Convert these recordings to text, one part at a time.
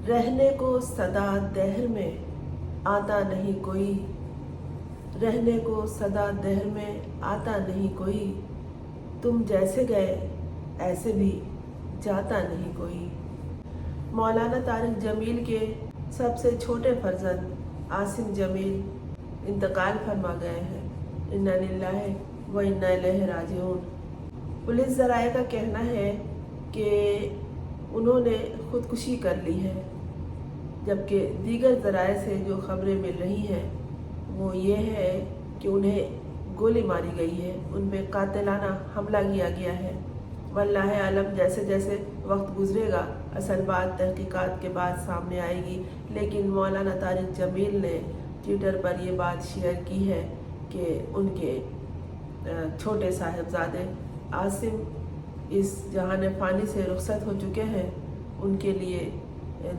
रहने को सदा दहर में आता नहीं कोई, रहने को सदा दहर में आता नहीं कोई, तुम जैसे गए ऐसे भी जाता नहीं कोई। मौलाना तारिक जमील के सबसे छोटे फर्जंद आसिम जमील इंतकाल फरमा गए हैं। इन्ना लिल्लाहि व इन्ना इलैहि राजिऊन। पुलिस ज़राए का कहना है कि उन्होंने ख़ुदकुशी कर ली है, जबकि दीगर ज़राए से जो ख़बरें मिल रही हैं वो ये है कि उन्हें गोली मारी गई है, उन पर कातिलाना हमला किया गया है। वल्लाह आलम, जैसे जैसे वक्त गुजरेगा असल बात तहकीकात के बाद सामने आएगी। लेकिन मौलाना तारिक जमील ने ट्विटर पर ये बात शेयर की है कि उनके छोटे साहिबजादे आसिम इस जहान फ़ानी से रुखसत हो चुके हैं। उनके लिए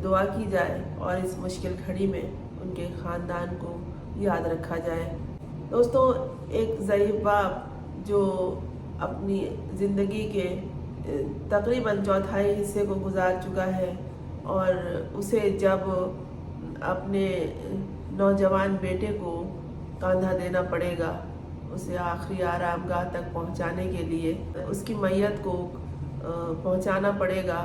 दुआ की जाए और इस मुश्किल घड़ी में उनके ख़ानदान को याद रखा जाए। दोस्तों, एक ज़ईफ़ बाप जो अपनी ज़िंदगी के तकरीबन चौथाई हिस्से को गुजार चुका है और उसे जब अपने नौजवान बेटे को कंधा देना पड़ेगा, उसे आखिरी आरामगाह तक पहुंचाने के लिए उसकी मैयत को पहुंचाना पड़ेगा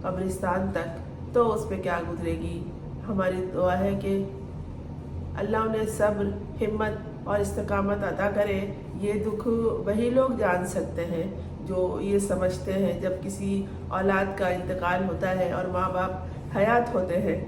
कब्रिस्तान तक, तो उस पर क्या गुजरेगी। हमारी दुआ है कि अल्लाह उन्हें सब्र, हिम्मत और इस्तिकामत अता करे। ये दुख वही लोग जान सकते हैं जो ये समझते हैं जब किसी औलाद का इंतकाल होता है और माँ बाप हयात होते हैं।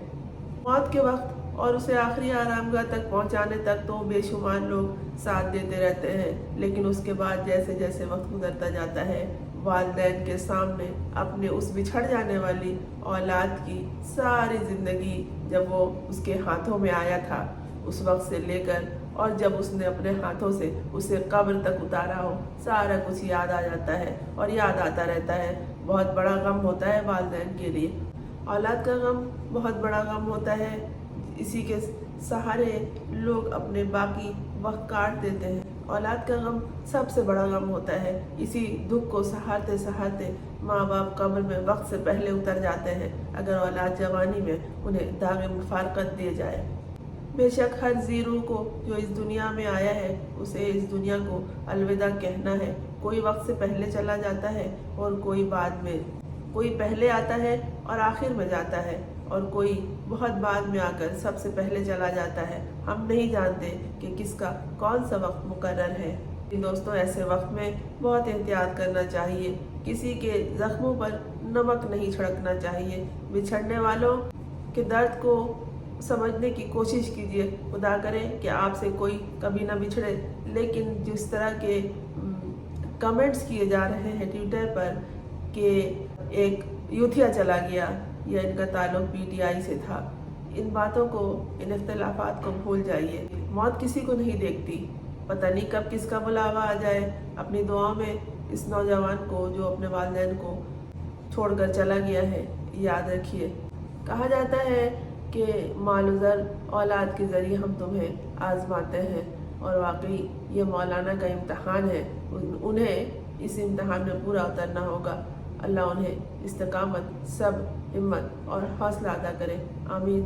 मौत के वक्त और उसे आखिरी आरामगाह तक पहुंचाने तक तो बेशुमार लोग साथ देते रहते हैं, लेकिन उसके बाद जैसे जैसे वक्त गुजरता जाता है, वालिदैन के सामने अपने उस बिछड़ जाने वाली औलाद की सारी ज़िंदगी, जब वो उसके हाथों में आया था उस वक्त से लेकर और जब उसने अपने हाथों से उसे कब्र तक उतारा हो, सारा कुछ याद आ जाता है और याद आता रहता है। बहुत बड़ा गम होता है वालिदैन के लिए। औलाद का गम बहुत बड़ा गम होता है, इसी के सहारे लोग अपने बाकी वक्त काट देते हैं। औलाद का गम सबसे बड़ा गम होता है। इसी दुख को सहारते सहारते माँ बाप कब्र में वक्त से पहले उतर जाते हैं अगर औलाद जवानी में उन्हें दाग़ मुफारकत दिए जाए। बेशक हर ज़ी रूह को जो इस दुनिया में आया है उसे इस दुनिया को अलविदा कहना है। कोई वक्त से पहले चला जाता है और कोई बाद में, कोई पहले आता है और आखिर में जाता है और कोई बहुत बाद में आकर सबसे पहले चला जाता है। हम नहीं जानते कि किसका कौन सा वक्त मुकर्रर है। दोस्तों, ऐसे वक्त में बहुत एहतियात करना चाहिए। किसी के ज़ख्मों पर नमक नहीं छिड़कना चाहिए। बिछड़ने वालों के दर्द को समझने की कोशिश कीजिए। खुदा करे कि आपसे कोई कभी ना बिछड़े, लेकिन जिस तरह के कमेंट्स किए जा रहे हैं ट्विटर पर कि एक यूथिया चला गया या इनका ताल्लुक पीटीआई से था, इन बातों को, इन इख्तिलाफात को भूल जाइए। मौत किसी को नहीं देखती, पता नहीं कब किसका बुलावा आ जाए। अपनी दुआओं में इस नौजवान को जो अपने वालिदैन को छोड़कर चला गया है याद रखिए। कहा जाता है कि मालूज़र औलाद के ज़रिए हम तुम्हें आजमाते हैं, और वाकई ये मौलाना का इम्तहान है। उन्हें इस इम्तहान में पूरा उतरना होगा। अल्लाह उन्हें इस्तिकामत, सब्र, हिम्मत और हौसला अता करे। आमीन।